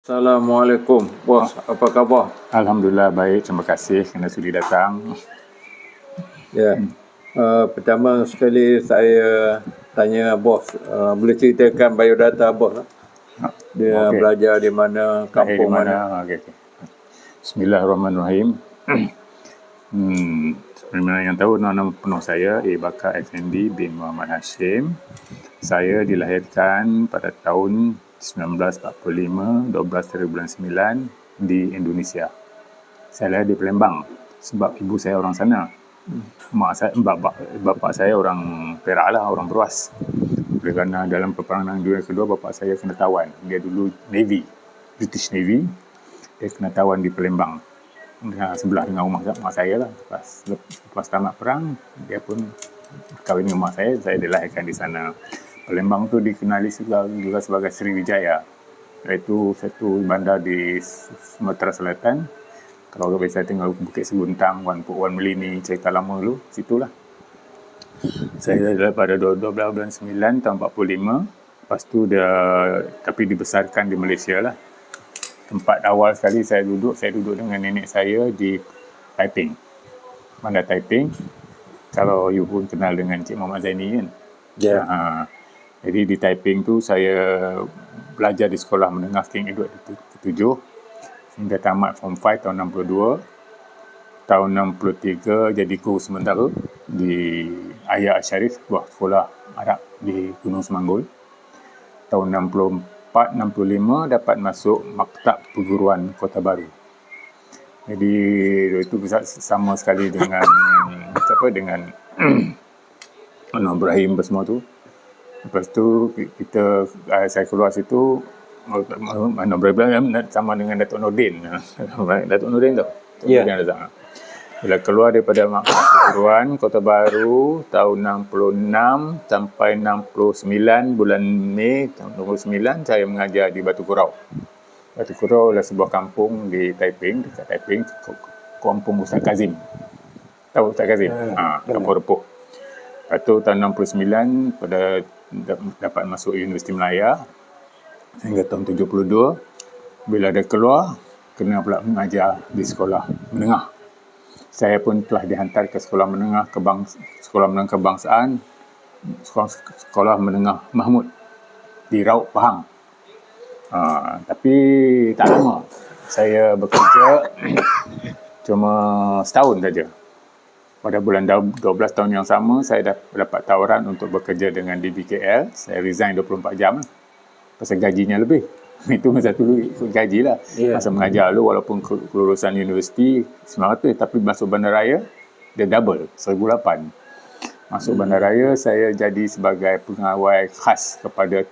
Assalamualaikum, bos. Apa khabar? Alhamdulillah baik, terima kasih kerana sudi datang. Ya. Pertama sekali saya tanya bos, boleh ceritakan biodata bos? Dia Okey. belajar di mana, Lahir di kampung mana? mana? Okey. Bismillahirrahmanirrahim. Seperti mana yang tahu, nama penuh saya A. Bakar Effendi bin Muhammad Hashim. Saya dilahirkan pada tahun 1945, 12 hari bulan 9 di Indonesia. Saya lahir di Palembang sebab ibu saya orang sana. Bapa saya orang Perak lah, orang Beruas. Kerana dalam peperangan dunia kedua, bapa saya kena tawan. Dia dulu Navy, British Navy. Dia kena tawan di Palembang. Sebelah dengan rumah mak saya lah. Lepas tamat perang, dia pun kahwin dengan mak saya dilahirkan di sana. Palembang tu dikenali juga sebagai Sriwijaya, iaitu satu bandar di Sumatera Selatan. Kalau biasa tinggal Bukit Seguntang, Puan Melini, cerita lama dulu, situlah. Saya pada 12 bulan 9 tahun 45. Lepas tu tapi dibesarkan di Malaysia lah. Tempat awal sekali saya duduk dengan nenek saya di Taiping, Bandar Taiping. Kalau you pun kenal dengan Cik Muhammad Zaini kan? Ya. Jadi di Taiping tu saya belajar di sekolah menengah King Edward ke-7 hingga tamat Form 5 tahun 62. Tahun 63 jadi guru sementara di Ayah Asharif, sebuah sekolah Arab di Gunung Semanggul. Tahun 64-65 dapat masuk Maktab Perguruan Kota Baru. Jadi itu sama sekali dengan dengan Ibrahim semua tu. Lepas tu saya keluar situ, Ibrahim sama dengan Datuk Nordin. Datuk Nordin tu. Ya. Bila keluar daripada Maktab Perguruan Kota Baru tahun 66 sampai 69, bulan Mei tahun 69, saya mengajar di Batu Kurau. Batu Kurau adalah sebuah kampung di Taiping, dekat Taiping, kampung Ustaz Kazim. Tahu Ustaz Kazim? Kampung Repuh. Lepas tu tahun 69 dapat masuk Universiti Melaya hingga tahun 72. Bila dah keluar, kena pula mengajar di sekolah menengah. Saya pun telah dihantar ke sekolah menengah kebangsaan, sekolah menengah Mahmud di Raub, Pahang. Tapi tak lama. Saya bekerja cuma setahun saja. Pada bulan 12 tahun yang sama, saya dapat tawaran untuk bekerja dengan DBKL. Saya resign 24 jam. Pasal gajinya lebih. Itu masa dulu ikut gaji lah. Masa mengajar dulu, walaupun kelulusan universiti 900, tapi masuk bandaraya, dia double, 1,800. Masuk bandaraya, saya jadi sebagai pengawal khas kepada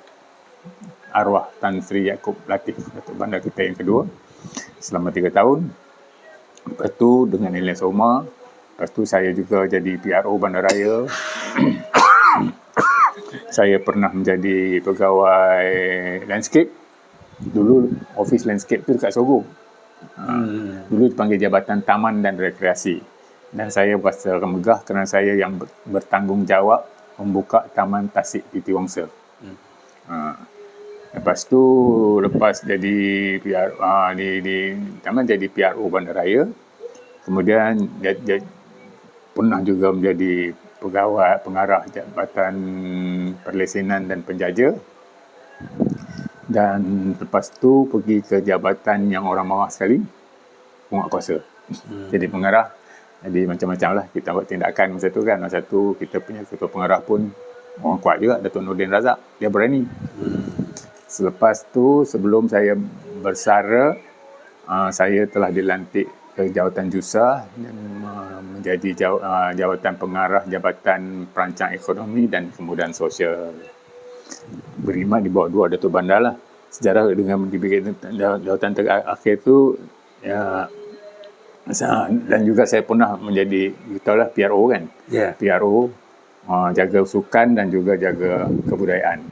arwah Tan Sri Yaakob Latif, Datuk Bandar kita yang kedua, selama 3 tahun. Lepas tu dengan nilai soma. Lepas tu saya juga jadi PRO bandaraya. Saya pernah menjadi pegawai landscape. Dulu office landscape tu dekat Sogo. Dulu dipanggil Jabatan Taman dan Rekreasi. Dan saya berasa megah kerana saya yang bertanggungjawab membuka Taman Tasik Titi Wangsa. Lepas tu, lepas jadi jadi PRO bandaraya, kemudian pernah juga menjadi pegawai pengarah Jabatan Perlesenan dan Penjaja. Dan lepas tu pergi ke jabatan yang orang marah sekali, penguatkuasa. Jadi pengarah, jadi macam-macam lah kita buat tindakan masa tu kan. Masa tu kita punya ketua pengarah pun orang kuat juga, Datuk Nordin Razak. Dia berani. Selepas tu, sebelum saya bersara, saya telah dilantik ke jawatan JUSA dan menjadi jawatan pengarah Jabatan Perancang Ekonomi dan Kemudahan Sosial. Berkhidmat di bawah 2 Datuk Bandar lah. Sejarah dengan dibikin jawatan terakhir tu, dan juga saya pernah menjadi, tahulah PRO kan? PRO, jaga sukan dan juga jaga kebudayaan.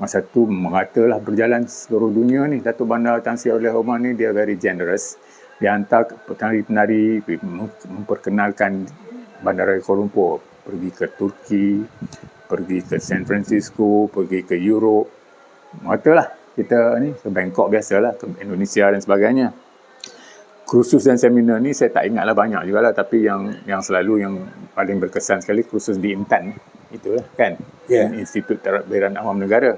Masa tu meratalah berjalan seluruh dunia ni. Datuk Bandar Tan Sri Abdul Rahman ni dia very generous. Dia hantar penari-penari memperkenalkan Bandaraya Kuala Lumpur, pergi ke Turki, pergi ke San Francisco, pergi ke Europe. Meratalah kita ni ke Bangkok biasalah, ke Indonesia dan sebagainya. Kursus dan seminar ni saya tak ingatlah banyak jugalah, tapi yang selalu yang paling berkesan sekali kursus di Intan. Itulah kan. Ya. Institut Tadbiran Awam Negara.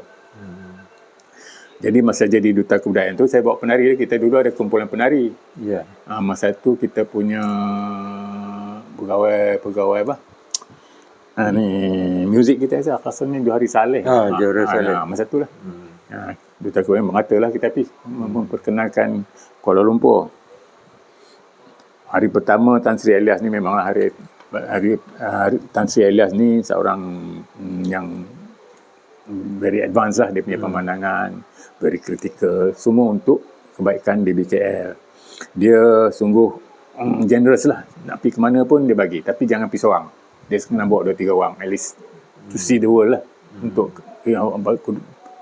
Jadi masa jadi duta kebudayaan tu saya bawa penari. Kita dulu ada kumpulan penari. Ya. Masa tu kita punya pegawai apa? Ni muzik kita rasanya Johari Saleh. Johari Saleh. Masa tu lah. Duta kebudayaan mengatalah kita pergi memperkenalkan Kuala Lumpur. Hari pertama Tan Sri Elias ni memanglah hari Tan Sri Elias ni seorang yang very advanced lah dia punya pemandangan, very critical, semua untuk kebaikan DBKL. Dia sungguh generous lah, nak pergi ke mana pun dia bagi, tapi jangan pergi seorang. Dia kena bawa 2-3 orang, at least to see the world lah, untuk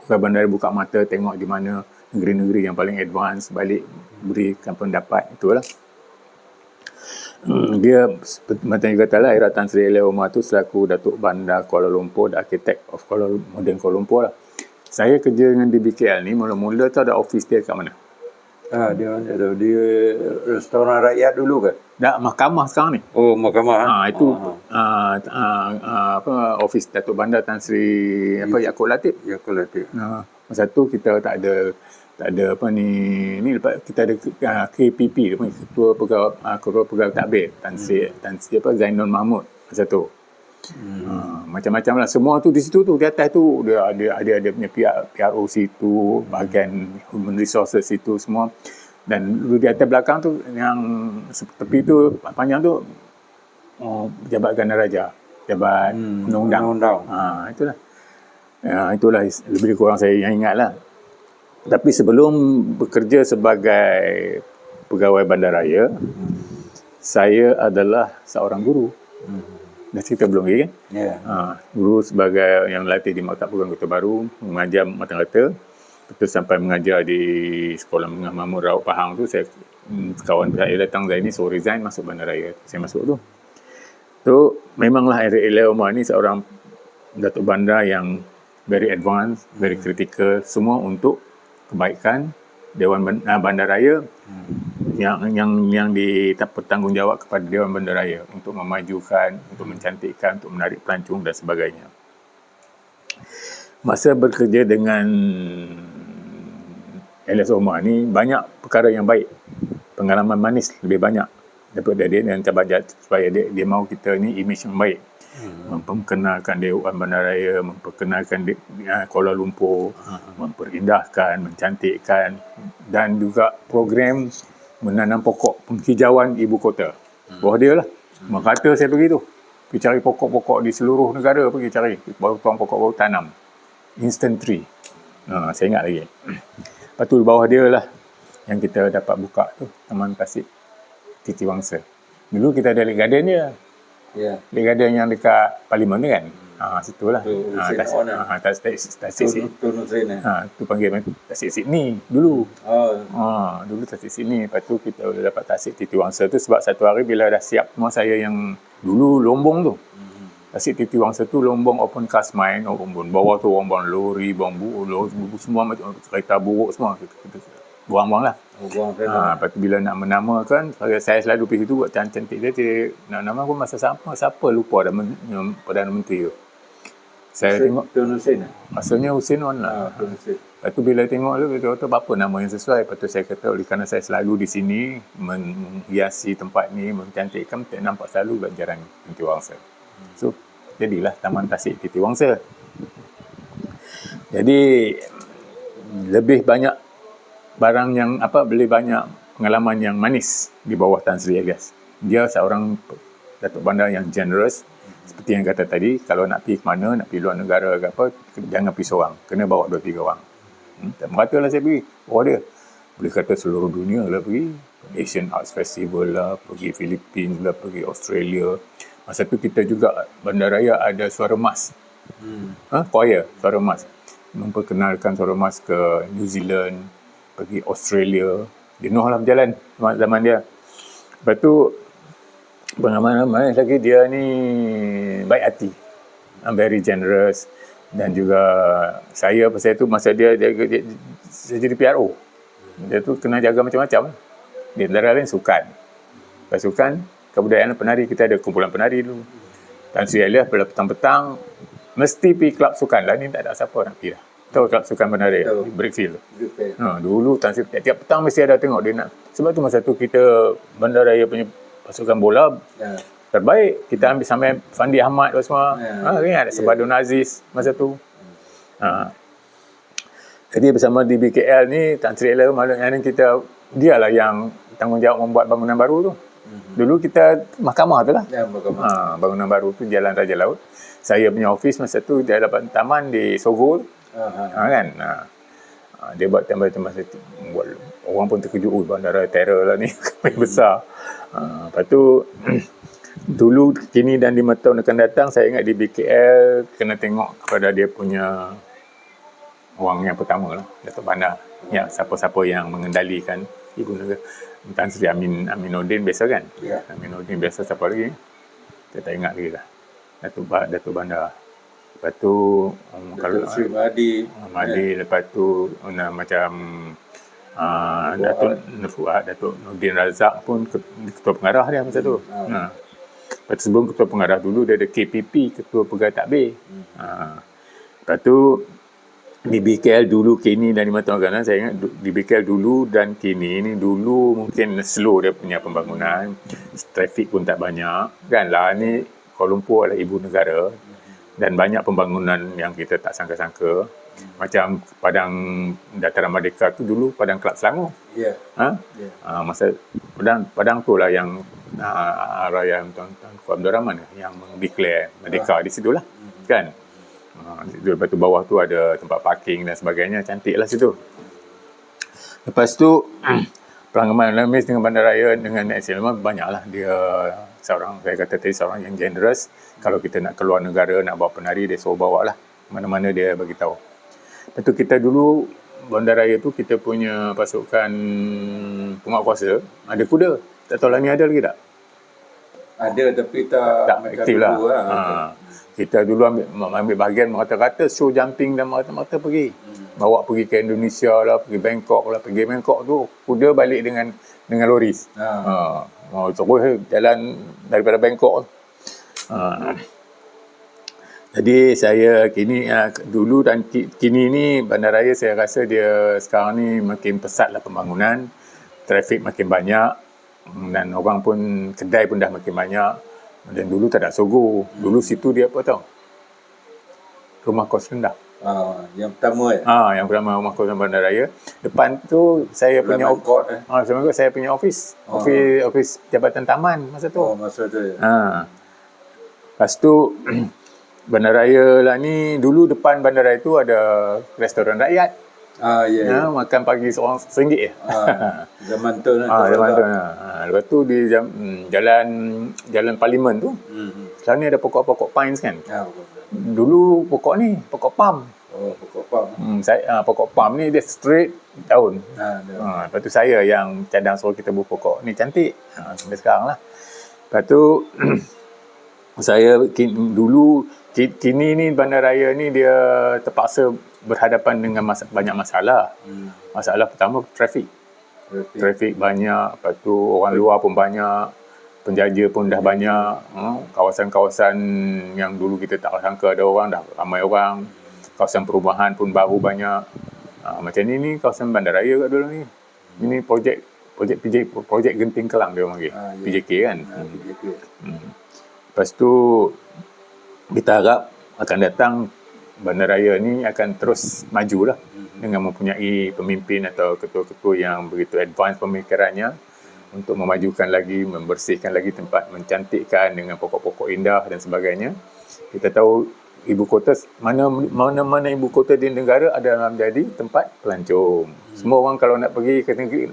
bandar buka mata, tengok di mana negeri-negeri yang paling advance, balik berikan pendapat, itulah. Dia macam kata lah, Era Tan Sri Elias Omar tu selaku Datuk Bandar Kuala Lumpur, the architect of modern Kuala Lumpur lah. Saya kerja dengan DBKL ni, mula-mula tu ada office dia kat mana? Dia restoran rakyat dulu ke? Dah mahkamah sekarang ni. Oh, mahkamah. Itu office Datuk Bandar Tan Sri Yaakob Latif. Yaakob Latif. Masa tu kita tak ada apa ni lepas kita ada KPP dia ketua pegawai takbir Tan Sri Zainul Mahmud masa tu. Macam-macam lah semua tu di situ tu, di atas tu dia ada punya PRO situ, bahagian human resources situ semua, dan di atas belakang tu yang tepi tu panjang tu pejabat Ganaraja, pejabat undang-undang. Itulah lebih kurang saya yang ingat lah. Tapi sebelum bekerja sebagai pegawai bandaraya, saya adalah seorang guru. Dah cerita belum lagi kan? Ya. Guru sebagai yang latih di Maktab Perguruan Kota Baru, mengajar mata-mata. Betul sampai mengajar di Sekolah Menengah Mahmud Raub Pahang tu, saya kawan saya datang dari ni, so resign masuk bandaraya. Saya masuk tu. Tu memanglah Elias Omar ni seorang Datuk Bandar yang very advanced, very critical, semua untuk kebaikan Dewan Bandaraya yang bertanggungjawab kepada Dewan Bandaraya untuk memajukan, untuk mencantikkan, untuk menarik pelancong dan sebagainya. Masa bekerja dengan Elias Omar ni banyak perkara yang baik, pengalaman manis lebih banyak daripada dia, dan supaya dia mahu kita ni image yang baik. Memperkenalkan Dewan Bandaraya, memperkenalkan Kuala Lumpur, memperindahkan, mencantikkan, dan juga program menanam pokok penghijauan ibu kota. Bawah dia lah. Kata saya pergi tu, pergi cari pokok-pokok di seluruh negara, pergi cari baru tuang pokok baru tanam, instant tree. Saya ingat lagi. Lepas tu bawah dia lah yang kita dapat buka tu, Taman Tasik Titi Wangsa. Dulu kita ada garden dia. Ya. Dia garden yang dekat Parlimen tu kan. Situlah. Tasik Sydney. Tu panggil Tasik Sydney dulu. Dulu Tasik Sydney. Lepas tu kita dapat Tasik Titi Wangsa tu sebab satu hari bila dah siap semua, saya yang dulu Lombong tu. Tasik Titi Wangsa tu Lombong open cast mine, bawah tu orang lori, bambu semua macam kereta buruk semua. Kita buang-buang lah. Lepas tu bila nak menamakan, saya selalu pergi situ buat cantik dia. Nak nama pun masa siapa lupa dah Perdana Menteri tu. Saya tengok Tun Hussein. maksudnya Hussein Wan lah. Lepas tu bila tengok tu, dia kata apa nama yang sesuai. Lepas tu saya kata oleh kerana saya selalu di sini menghiasi tempat ni, mencantikkan, tak nampak selalu ganjaran Titi Wangsa. So jadilah Taman Tasik Titi Wangsa. Jadi lebih banyak barang yang lebih banyak pengalaman yang manis di bawah Tan Sri Elias. Dia seorang Datuk Bandar yang generous. Seperti yang kata tadi, kalau nak pergi ke mana, nak pergi luar negara ke apa, jangan pergi seorang, kena bawa 2-3 orang. Tak meratalah saya pergi. Dia boleh kata seluruh dunia lah pergi. Asian Arts Festival lah, pergi Philippines lah, pergi Australia. Masa tu kita juga bandaraya ada Suara Mas. Choir Suara Mas. Memperkenalkan Suara Mas ke New Zealand, pergi Australia. Jenuh lah berjalan zaman dia. Lepas tu pengalaman lagi, dia ni baik hati, very generous. Dan juga saya pasal itu masa dia jadi PRO. Dia tu kena jaga macam-macam. Di antara lain sukan. Pasukan kebudayaan penari, kita ada kumpulan penari dulu. Dan Sri pada petang-petang mesti pergi kelab sukan lah. Ni tak ada siapa nak pergi dah. Tahu kelab sukan penari di Brickfield. Dulu Tan Sri tiap petang mesti ada tengok dia nak. Sebab tu masa tu kita Bandaraya punya pasukan bola terbaik. Kita ambil sampai Fandi Ahmad semua. Ingat Sebadun Aziz masa tu. Jadi bersama di BKL ni Tan Sri maknanya kita dialah yang tanggungjawab membuat bangunan baru tu. Dulu kita mahkamah tu lah. Bangunan baru tu Jalan Raja Laut. Saya punya office masa tu di hadapan taman di Sogo kan. Dia buat tambah-tambah buat orang pun terkejut, bandara terror lah ni besar. Lepas tu dulu, kini dan 5 tahun akan datang, saya ingat di BKL kena tengok kepada dia punya orang yang pertama lah, Datuk Bandar. Ya, siapa-siapa yang mengendalikan Ibu Negara. Tan Sri Aminuddin biasa kan? Aminuddin biasa, siapa lagi? Saya tak ingat lagi lah. Datuk Bandar. Lepas tu Datuk Sri Mahdi. Lepas tu macam Datuk Fuad, Datuk Nordin Razak pun ketua pengarah dia masa tu. Lepas tu sebelum ketua pengarah dulu dia ada KPP, ketua pegawai takbir. Lepas tu di BKL dulu, kini dan 5 tahun kan, saya ingat di BKL dulu dan kini ni, dulu mungkin slow dia punya pembangunan, trafik pun tak banyak kan lah. Ni Kuala Lumpur adalah ibu negara dan banyak pembangunan yang kita tak sangka-sangka. Macam Padang Dataran Merdeka tu dulu Padang Kelab Selangor. Masa Padang tu lah yang Raya Tuan-Tuan Abdul Rahman yang mendeklar merdeka di situ lah kan. Lepas tu bawah tu ada tempat parking dan sebagainya, cantik lah situ. Lepas tu pelanggaman Lamis dengan Bandaraya dengan Nek Silma banyaklah. Dia seorang, saya kata tadi, seorang yang generous. Kalau kita nak keluar negara, nak bawa penari, dia suruh bawa lah mana-mana, dia bagi tahu. Lepas tu kita dulu Bandaraya tu kita punya pasukan penguatkuasa ada kuda. Tak tahu lah ni ada lagi tak? Ada tapi tak aktif lah. Kita dulu ambil bahagian rata-rata show jumping dan rata-rata pergi. Bawa pergi ke Indonesia lah, pergi Bangkok lah. Pergi Bangkok tu kuda balik dengan loris. Terus jalan daripada Bangkok. Jadi saya kini dulu dan kini ni Bandaraya saya rasa dia sekarang ni makin pesat lah pembangunan, trafik makin banyak dan orang pun, kedai pun dah makin banyak. Dan dulu tak ada Sogo. Dulu situ dia apa tau? Rumah kos rendah. Yang pertama yang pertama rumah kos Bandaraya. Depan tu saya punya saya punya office. Office Jabatan Taman masa tu. Masa tu. Lepas tu Bandaraya lah ni, dulu depan Bandaraya tu ada restoran rakyat. Makan pagi seorang RM1 je. Zaman tu zaman tu. Lepas tu di jalan Parlimen tu, sekarang ni ada pokok-pokok pines kan. Dulu pokok ni, pokok palm. Pokok palm. Pokok palm ni dia straight daun. Lepas tu saya yang cadang suruh kita buat pokok ni cantik. Sampai sekarang lah. Lepas tu saya dulu, kini ni Bandaraya ni dia terpaksa berhadapan dengan banyak masalah. Masalah pertama trafik banyak. Lepas tu orang luar pun banyak, penjaja pun dah banyak. Kawasan-kawasan yang dulu kita tak sangka ada orang, dah ramai orang. Kawasan perumahan pun baru banyak. Macam ni kawasan Bandaraya kat dulu ni. Ini projek Genting Kelang dia panggil. PJK kan. Lepas tu kita harap akan datang Bandaraya ni akan terus majulah dengan mempunyai pemimpin atau ketua-ketua yang begitu advance pemikirannya untuk memajukan lagi, membersihkan lagi tempat, mencantikkan dengan pokok-pokok indah dan sebagainya. Kita tahu ibu kota, mana-mana ibu kota di negara adalah menjadi tempat pelancong. Semua orang kalau nak pergi ke negeri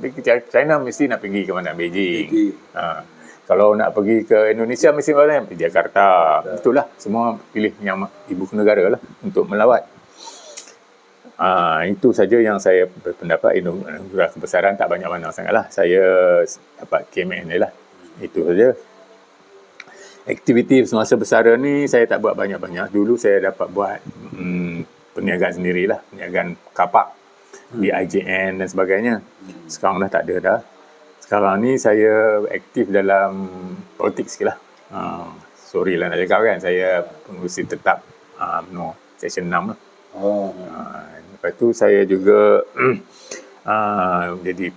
China mesti nak pergi ke mana? Beijing. Kalau nak pergi ke Indonesia mesti mana? Pergi Jakarta. Itulah, semua pilih yang ibu negara lah untuk melawat. Itu saja yang saya berpendapat. Anugerah kebesaran tak banyak mana sangatlah. Saya dapat KMN ni lah. Itu saja. Aktiviti semasa bersara ni saya tak buat banyak-banyak. Dulu saya dapat buat perniagaan sendirilah, perniagaan kapak di IJN dan sebagainya. Sekarang dah tak ada dah. Sekarang ni saya aktif dalam politik sikit lah. Sorry lah nak cakap kan, saya pengurusi tetap Seksyen 6 lah. Lepas tu saya juga jadi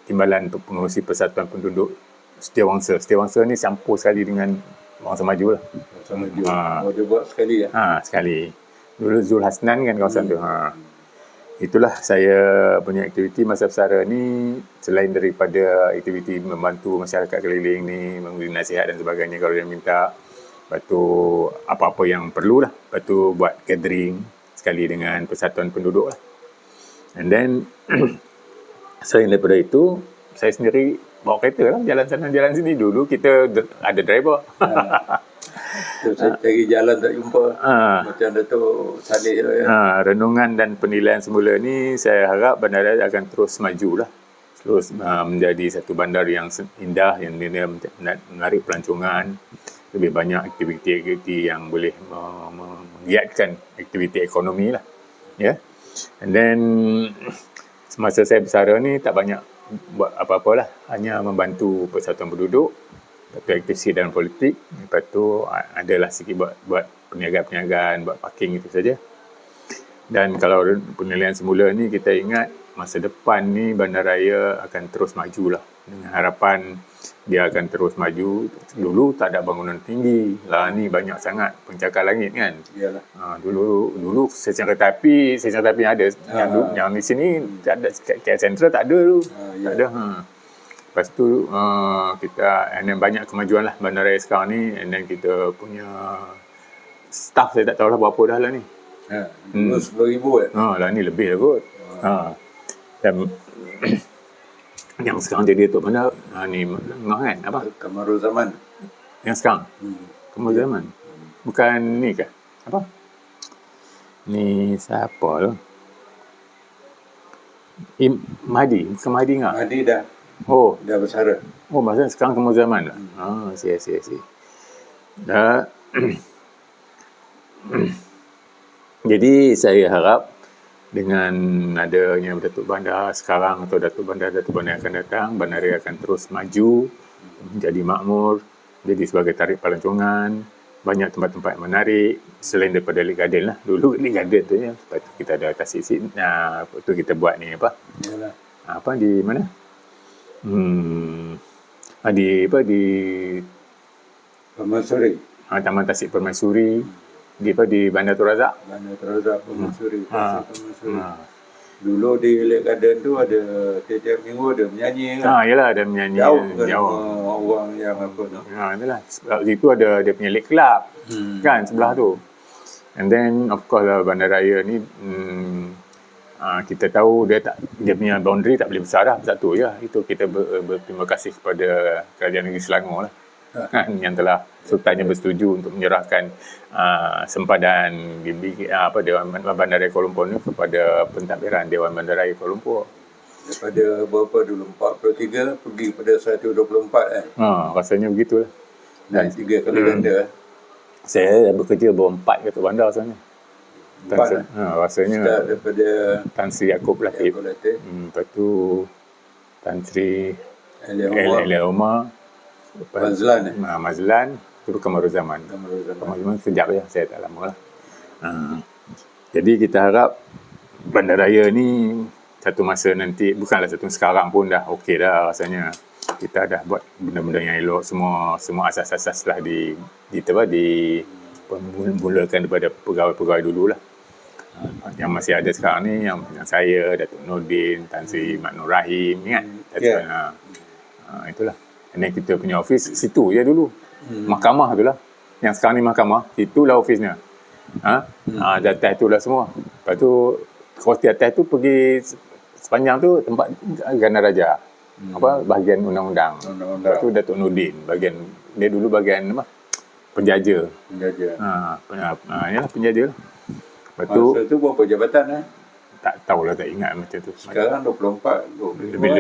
timbalan untuk pengurusi Persatuan Penduduk Setiawangsa. Setiawangsa ni campur sekali dengan Bangsa Maju lah. Bangsa Maju. Dia buat sekali ya? Sekali. Dulu Zul Hasnan kan kawasan tu. Itulah saya punya aktiviti masa bersara ni, selain daripada aktiviti membantu masyarakat keliling ni, memberi nasihat dan sebagainya kalau dia minta. Lepas tu apa-apa yang perlu lah. Lepas tu buat gathering sekali dengan Persatuan Penduduk lah. And then selain daripada itu, saya sendiri bawa kereta lah, jalan sana jalan sini. Dulu kita ada driver. Terus saya cari jalan tak jumpa. Macam Dato' Saleh tu ya. Renungan dan penilaian semula ni, saya harap bandaraya akan terus maju lah. Terus menjadi satu bandar yang indah, yang menarik pelancongan. Lebih banyak aktiviti-aktiviti yang boleh menggiatkan aktiviti ekonomi lah. Ya. And then semasa saya bersara ni tak banyak buat apa-apalah, hanya membantu Persatuan Penduduk, lepas tu aktif sikit dalam politik, lepas tu adalah sikit buat perniagaan-perniagaan, buat parking itu saja. Dan kalau penilaian semula ni kita ingat masa depan ni bandaraya akan terus majulah, dengan harapan dia akan terus maju. Dulu tak ada bangunan tinggi lah, ni banyak sangat pencakar langit kan. Iyalah. Dulu stesen kereta api ada. Yang di sini tak ada, KL Central tak ada dulu. Tak ada. Lepas tu kita, and then banyak kemajuan lah bandaraya sekarang ni, and then kita punya staff saya tak tahulah berapa dah lah ni. Dulu 10,000 lah ni lebih lah kot. Dan yang sekarang jadi Datuk Bandar ni Ngah kan, apa? Kamarul Zaman. Yang sekarang? Kamarul Zaman. Bukan ni ke? Apa? Ni siapa tu? Mahdi. Bukan Mahdi Ngah? Mahdi dah bersara. Maksudnya sekarang Kamarul Zaman lah. I see. Dah. Jadi saya harap dengan adanya Datuk Bandar sekarang atau Datuk Bandar yang akan datang, bandaraya akan terus maju, menjadi makmur, jadi sebagai tarik pelancongan, banyak tempat-tempat menarik selain daripada Lake Garden lah. Dulu Lake Garden tu ya, lepas tu kita ada Tasik Sit. Lepas tu kita buat ni apa? Yalah. Apa di mana? Di Permaisuri. Taman Tasik Permaisuri. Di Bandar Tun Razak. Bandar Tun Razak, Permaisuri. Permaisuri. Dulu di Lake Garden tu ada tiap-tiap minggu ada menyanyi kan. Yalah, ada menyanyi. Jauh. Orang yang apa tu. Itulah. Sebab situ ada dia punya Lake Club. Kan sebelah tu. And then of course lah bandaraya ni kita tahu dia punya boundary tak boleh besar dah. Satu ya. Itu kita berterima kasih kepada Kerajaan Negeri Selangor lah. Yang telah sultannya bersetuju untuk menyerahkan sempadan Dewan Bandaraya Kuala Lumpur ni kepada pentadbiran Dewan Bandaraya Kuala Lumpur. Daripada berapa dulu? 43 pergi pada 124 rasanya begitulah. Dan 3 kali ganda. Saya bekerja berempat Datuk Bandar sebenarnya. Rasanya start daripada Tan Sri Yaakob Latif. Lepas tu Tan Sri Elia Omar. Mazlan, terus Kamarul Zaman. Kamarul Zaman sekejap je, saya tak lama lah. Jadi kita harap bandaraya ni satu masa nanti, bukanlah satu sekarang pun dah okey dah rasanya. Kita dah buat benda-benda yang elok, semua asas-asas lah dimulakan daripada pegawai-pegawai dulu lah. Yang masih ada sekarang ni, yang saya, Datuk Nordin, Tan Sri Mat Nur Rahim, ingat? Itulah. Dan kita punya office situ je dulu. Mahkamah tu lah. Yang sekarang ni mahkamah, itulah office-nya. Di atas tu lah semua. Lepas tu, kos di atas tu pergi sepanjang tu tempat Ganaraja. Bahagian undang-undang. Lepas tu Datuk Nordin. Dia dulu bahagian apa? Penjaja. Inilah penjaja lah. Lepas tu, masa tu berapa jabatan tak tahulah, tak ingat macam tu. Sekarang 24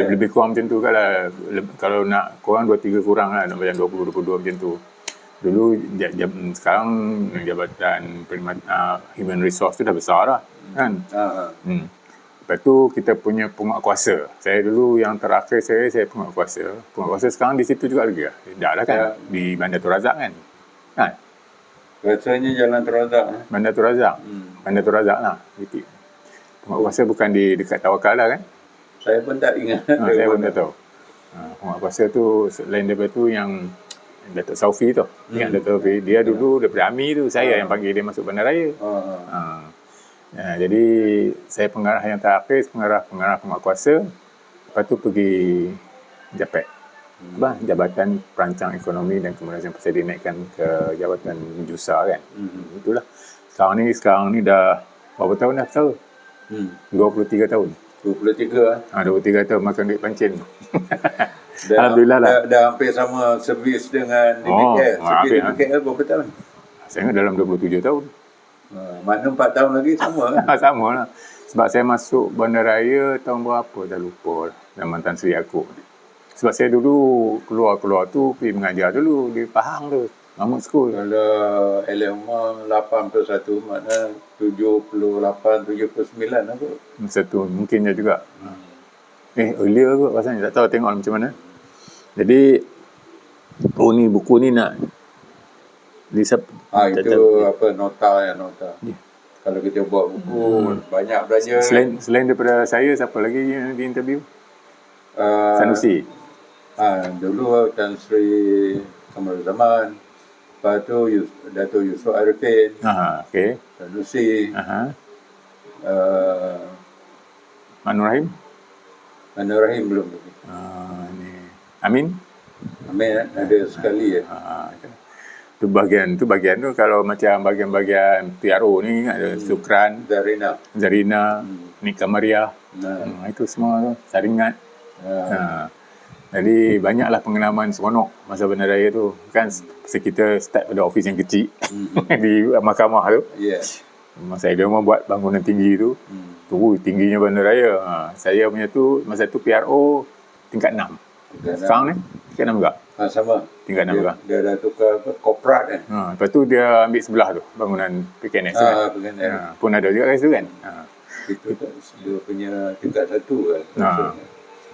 Lebih kurang macam tu lah. Kalau nak kurang 2-3 kurang lah, nak bayar 20-22 macam tu. Dulu sekarang jabatan human resource tu dah besar lah kan. Lepas tu kita punya penguatkuasa. Saya dulu yang terakhir saya penguatkuasa. Penguatkuasa sekarang di situ juga lagi lah. Dah lah kan. Di Bandar Tun Razak kan. Rasanya Jalan Tun Razak. Bandar Tun Razak. Bandar Tun Razak lah. Penguatkuasa bukan di dekat Tawakal lah kan. Saya pun tak ingat. Saya pun tak tahu. Penguatkuasa tu selain daripada tu yang Datuk Saufi tu. Ingat Datuk Saufi. Dia dulu daripada AMI tu. Saya yang panggil dia masuk Bandaraya. Jadi saya pengarah yang terakhir, pengarah penguatkuasa. Lepas tu pergi JAPEC, Jabatan Perancang Ekonomi dan Kemudahan Pasal dinaikkan ke Jabatan Jusa kan. Itulah. Sekarang ni dah berapa tahun dah? 23 tahun. 23 23 tahun makan duit pancen. Alhamdulillah lah. Dah hampir sama servis dengan DBKL. Servis DBKL berapa tahun? Saya ingat dalam 27 tahun. Makna 4 tahun lagi sama kan? Sama lah. Sebab saya masuk Bandaraya tahun berapa dah lupa. Zaman Tan Sri Yaakob. Sebab saya dulu keluar tu pergi mengajar dulu di Pahang tu. Mahmud School. Kalau LMA 81 makna 78, 79 apa? Masa tu mungkin juga. Earlier kot rasanya. Tak tahu tengok macam mana. Jadi ni buku ni nak itu apa nota. Yeah. Kalau kita buat buku banyak belajar. Selain daripada saya, siapa lagi yang di interview? Sanusi. Dulu Tan Sri Kamal Zaman. Lepas tu Dato' Yusof Arifin. Okay. Sanusi. Manur Rahim? Manur Rahim belum lagi. Amin ada sekali ya. Tu bahagian tu kalau macam bahagian PRO ni ada Sukran, Zarina, Nika Maria. Itu semua tu Saringat. Jadi banyaklah pengalaman seronok masa Bandaraya tu kan. Kita start pada office yang kecil di mahkamah tu. Masa dia mau buat bangunan tinggi tu. Tingginya Bandaraya. Saya punya tu masa tu PRO tingkat 6. Sekarang ni tingkat 6 juga. Sama. Tingkat 6 juga. Dia dah tukar korporat kan. Lepas tu dia ambil sebelah tu bangunan PKNS kan. Pun ada juga kat situ kan. Itu dia punya tingkat 1 kan.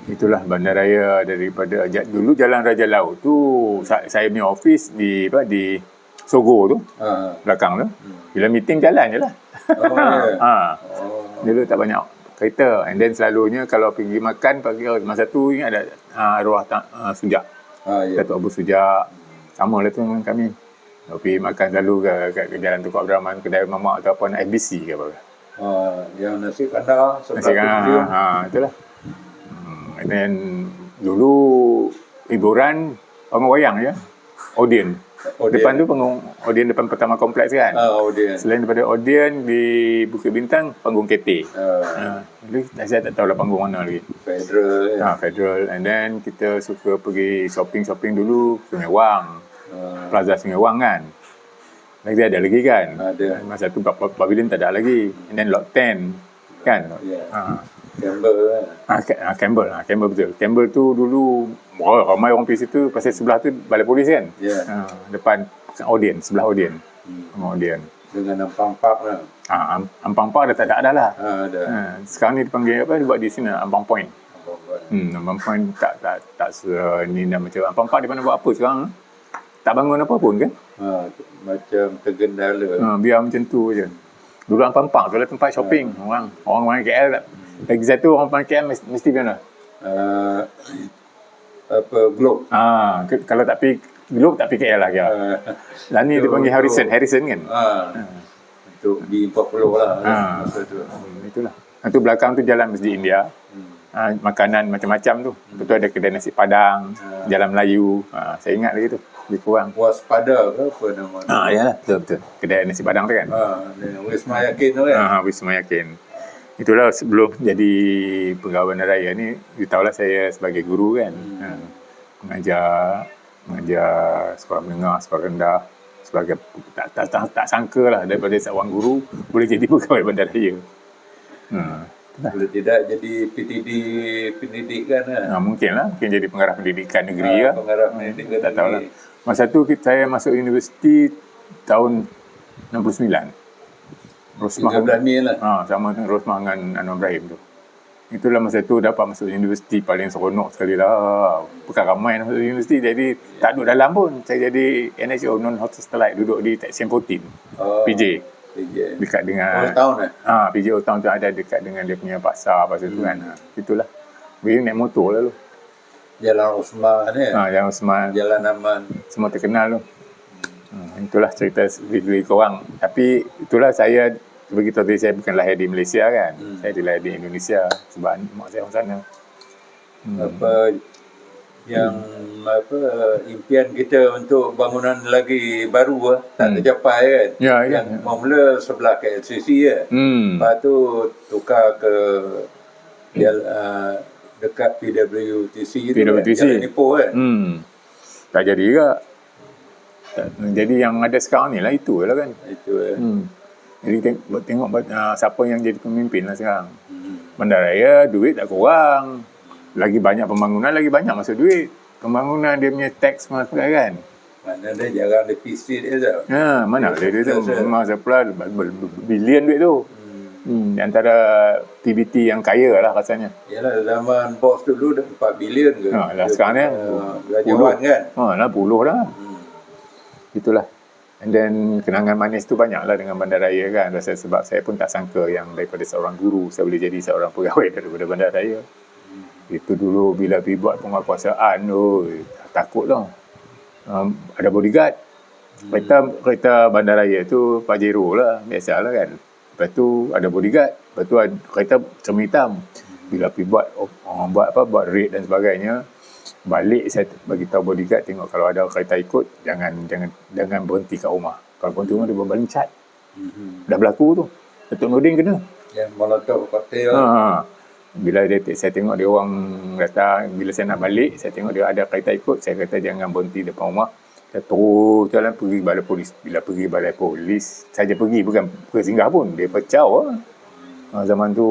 Itulah Bandaraya daripada dulu Jalan Raja Laut tu saya punya office di Sogo tu. Belakang tu. Bila meeting jalan je lah. Dulu tak banyak kereta. And then selalunya kalau pergi makan pagi masa tu ingat ada arwah Sujak. Datuk Abu Sujak. Sama lah tu dengan kami. Pergi makan selalu ke Jalan Tukar Abdul Rahman, kedai mamak atau apa, FBC ke apa. Yang nasi kandar. Nasi kandar. Itulah. And then dulu hiburan panggung wayang je. Audien. Depan tu panggung Audien depan Pertama Kompleks kan. Selain daripada Audien di Bukit Bintang, panggung KT. Saya tak tahulah panggung mana lagi. Federal. And then kita suka pergi shopping dulu Sungai Wang. Plaza Sungai Wang kan. Lagi ada lagi kan. Masa tu Pavilion tak ada lagi. And then Lot 10 kan. Campbell betul. Campbell tu dulu ramai orang pergi situ pasal sebelah tu balai polis kan. Depan Audien, sebelah Audien. Dengan Ampang Park lah. Ampang Park dah tak ada lah. Sekarang ni dipanggil apa? Dibuat di sini Ampang Point. Ampang Point tak ni dah macam Ampang Park di mana buat apa sekarang? Tak bangun apa pun kan? Macam tergendala. Biar macam tu je. Dulu Ampang Park tu lah tempat shopping. Orang KL tak. Lagi satu orang KL mesti mana? Globe. Kalau tak pergi Globe tak pergi KL lah kira. Lah ni dia panggil Harrison kan. Untuk di 40 lah masa tu. Itulah. Itu belakang tu jalan Masjid India. Makanan macam-macam tu. Betul ada kedai nasi Padang, Jalan Melayu. Saya ingat lagi tu. Lebih kurang. Waspada ke apa nama? Yalah, betul. Kedai nasi Padang tu kan. Wisma Yakin tu kan. Wisma Yakin. Itulah sebelum jadi pegawai Bandaraya ni, you tahulah saya sebagai guru kan. Mengajar sekolah menengah, sekolah rendah. Sebagai tak sangka lah daripada seorang guru boleh jadi pegawai Bandaraya. Kalau tidak jadi PTD pendidikan lah. Mungkin jadi pengarah pendidikan negeri lah. Pengarah pendidikan Tak tahu lah. negeri. Masa tu saya masuk universiti tahun 69. Rosmah 13 Mei lah. sama dengan Rosmah dengan Anwar Ibrahim tu. Itulah masa tu dapat masuk universiti paling seronok sekali lah. Bukan ramai nak masuk universiti, jadi tak duduk dalam pun. Saya jadi NHO non-hotel satellite, duduk di Section 14, PJ. Dekat dengan Old Town PJ Old Town tu ada dekat dengan dia punya pasar tu kan. Itulah. Boleh naik motor lah lu. Jalan Osman ni. Jalan Osman. Jalan Aman. Semua terkenal tu. Itulah cerita lebih kurang. Tapi itulah saya begitu tadi, saya bukan lahir di Malaysia kan. Saya dilahir di Indonesia sebab mak saya orang sana. Apa yang impian kita untuk bangunan lagi baru tak tercapai kan. Yang mula sebelah KLCC lepas tu tukar ke dekat PWTC Jalan Ipoh kan. Tak jadi juga. Jadi yang ada sekarang ni lah, itu lah kan. Jadi tengok siapa yang jadi pemimpin lah sekarang. Bandaraya duit tak kurang. Lagi banyak pembangunan, lagi banyak masuk duit. Pembangunan dia punya tax masuk kan. Mana dia jarang defisit dia tau. Mana ada dia tu. Masa pula bilion duit tu. Antara PBT yang kaya lah rasanya. Yalah, zaman bos dulu dah 4 bilion ke. Lah sekarang ni puluhan kan. Lah puluh dah. Itulah. And then kenangan manis tu banyak lah dengan Bandaraya kan. Sebab saya pun tak sangka yang daripada seorang guru saya boleh jadi seorang pegawai daripada Bandaraya. Itu dulu bila pergi buat penguatkuasaan takut lah. Ada bodyguard. Kereta Bandaraya tu Pajero lah, biasalah kan. Lepas tu ada bodyguard. Lepas tu kereta cermin hitam. Bila pergi buat raid dan sebagainya, balik saya bagi tahu bodyguard, tengok kalau ada kereta ikut jangan berhenti kat rumah. Kalau berhenti rumah dia berbaling cat. Dah berlaku tu. Datuk Nordin kena. Yang Molotov cocktail. Bila saya tengok dia orang datang, bila saya nak balik, saya tengok dia ada kereta ikut, saya kata jangan berhenti depan rumah. Saya terus jalan pergi balai polis. Bila pergi balai polis, saja pergi, bukan singgah pun, dia pecah lah. Zaman tu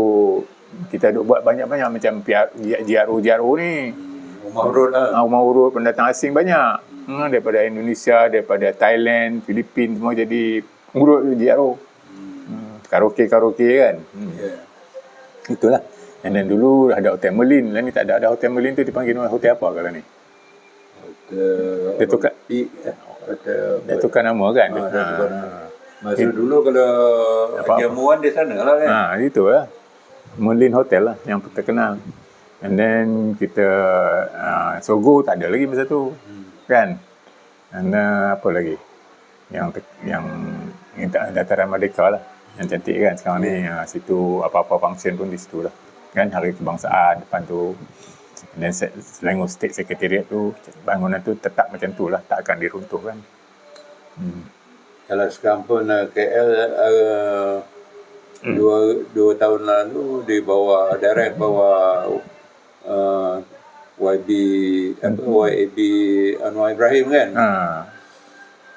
kita duk buat banyak-banyak macam GRO ni. Rumah urut lah. Rumah urut pendatang asing banyak. Daripada Indonesia, daripada Thailand, Filipina, semua jadi urut GRO. Karaoke kan. Itulah. And then dulu ada Hotel Merlin. Lah ni tak ada Hotel Merlin tu dipanggil hotel apa kalau ni? Dia tukar nama kan. Masa dulu kalau jamuan di sana lah kan. Itu lah. Merlin Hotel lah yang terkenal. And then kita Sogo tak ada lagi masa tu. Kan? And apa lagi? Yang Dataran Merdeka lah. Yang cantik kan sekarang ni. Situ apa-apa function pun di situ lah. Kan Hari Kebangsaan depan tu. Dan Selangor State Secretariat tu, bangunan tu tetap macam tu lah, tak akan diruntuhkan. Kalau sekarang pun KL 2 tahun lalu di bawah direct bawah YAB Anwar Ibrahim kan.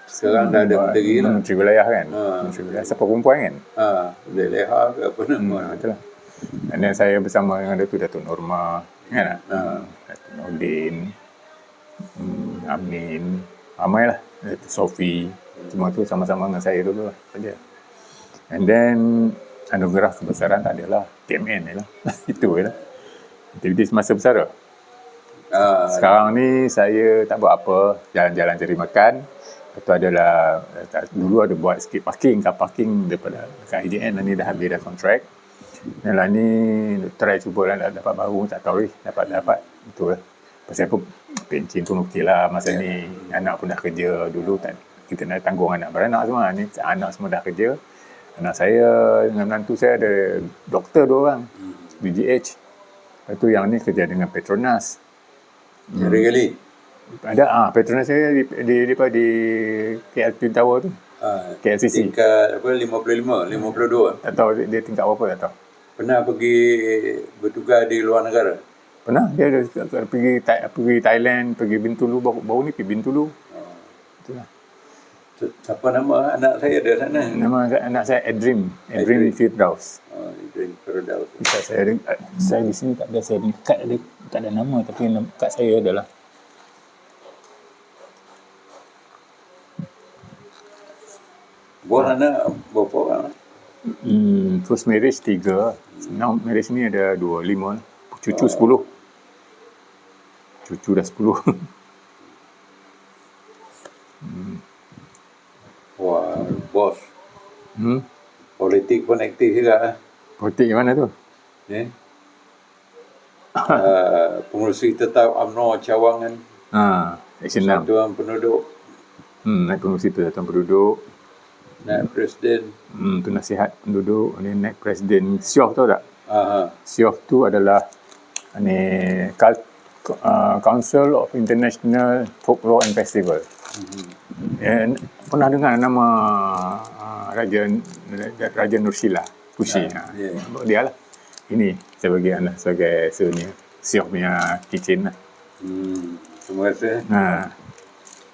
Sekarang dah ada menteri lah. Menteri Wilayah kan. Menteri Wilayah siapa perempuan kan. Leha ke apa nama. Itulah. Dan saya bersama dengan Datuk Norma kan. Datuk Nordin, Amin, ramai lah. Datuk Sofi, semua tu sama-sama dengan saya dulu lah saja. And then anugerah kebesaran tak adalah, TMN ni lah. Itu je lah. Aktiviti semasa besar. Sekarang ni saya tak buat apa, jalan-jalan cari makan. Lepas tu adalah, dulu ada buat sikit parking, car parking daripada dekat IJN. Ni dah habis dah kontrak. Dan lah ni try cuba lah dapat baru, tak tahu dapat betul lah. Pasal aku pencin pun okey lah masa ni, anak pun dah kerja. Dulu tak, kita nak tanggung anak beranak semua, ni anak semua dah kerja. Anak saya dengan menantu saya ada doktor 2 orang, BGH. Lepas tu yang ni kerja dengan Petronas. Kali ada Petronas saya di KL Twin Tower tu. KLCC. Tingkat 55, 52. Tak tahu dia tingkat berapa, tak tahu. Pernah pergi bertugas di luar negara? Pernah. Dia ada pergi Thailand, pergi Bintulu, baru ni pergi Bintulu. Itulah. Siapa nama anak saya ada sana? Nama anak saya Edrim Firdaus. Edrim Firdaus. Saya di sini tak ada, saya dekat ada, tak ada nama, tapi kat saya adalah. Bos anak berapa orang? First marriage 3. Now marriage ni ada 2, 5. Cucu 10. Cucu dah 10. Wah, bos. Politik pun aktif juga. Politik yang mana tu? Pengurusi tetap UMNO Cawangan. Action 6. Persatuan Penduduk. Naik pengurusi Persatuan Penduduk. Naik Presiden. Tu nasihat penduduk. Ni naik Presiden. SIOF tahu tak? SIOF tu adalah ni Council of International Folklore and Festival. Pernah dengar nama Raja Nursila Pushi? Dia lah. Ini saya bagi anda sebagai souvenir SIOF punya kitchen lah. Terima kasih.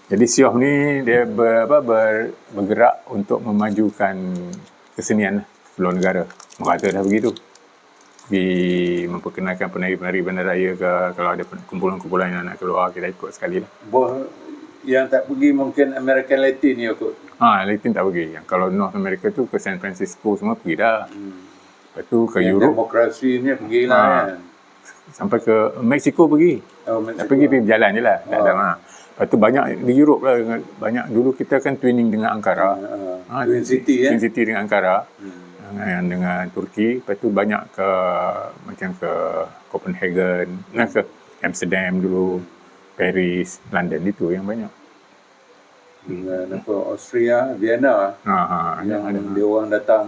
Jadi SIOF ni dia bergerak untuk memajukan kesenian luar negara. Merata dah begitu. Memperkenalkan penari-penari bandaraya ke, kalau ada kumpulan-kumpulan yang nak keluar, kita ikut sekali lah. Bos yang tak pergi mungkin American Latin ni ikut? Latin tak pergi. Yang kalau North America tu ke San Francisco semua pergi dah. Lepas tu ke Europe. Demokrasi ni pergilah kan. Sampai ke Mexico pergi. Mexico. Pergi jalan je lah. Tak ada mana. Lepas tu banyak di Europe lah. Banyak dulu kita kan twinning dengan Ankara. Twin City Twin City dengan Ankara. Dengan Turki. Lepas tu banyak ke macam ke Copenhagen, ke Amsterdam dulu, Paris, London, itu yang banyak. Dengan Austria, Vienna. Yang dia orang datang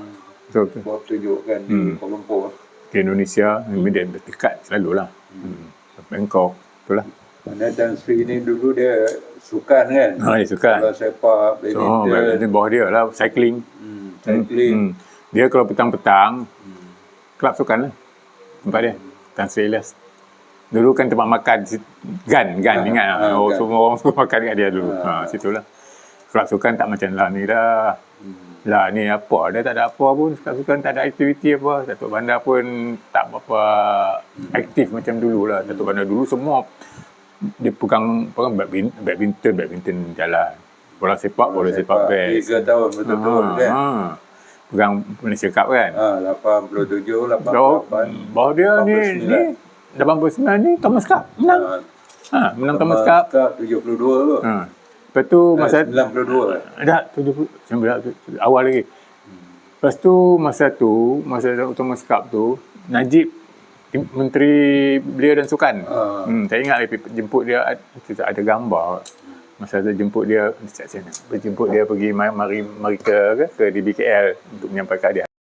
buat tunjukkan di Kuala Lumpur. Di Indonesia, dia dekat selalulah. Bangkok, itulah. Mana Tan Sri ni dulu dia sukan kan? Dia sukan. Kalau sepak, badminton. Bawah dia lah, cycling. Cycling. Dia kalau petang-petang, kelab sukan lah. Tempat dia, Tan Sri Ilyas. Dulu kan tempat makan, Gan, ingat lah. Semua orang suka makan kat dia dulu. Situlah. Kelab sukan tak macam lah ni dah. Lah ni apa, dia tak ada apa pun. Kelab sukan tak ada aktiviti apa. Datuk Bandar pun tak berapa aktif macam dulu lah. Datuk Bandar dulu semua dia pegang badminton jalan. Bola sepak best. 3 tahun betul-betul kan? Pegang Malaysia Cup kan? 87, 88. Bawah dia ni 89 ni Thomas Cup menang. Menang Thomas Cup 72 tu. Lepas tu masa 92 dah 79 awal lagi. Lepas tu masa Thomas Cup tu Najib Menteri Belia dan Sukan. Saya ingat jemput dia, ada gambar masa saya jemput dia pergi mari ke DBKL untuk menyampaikan dia.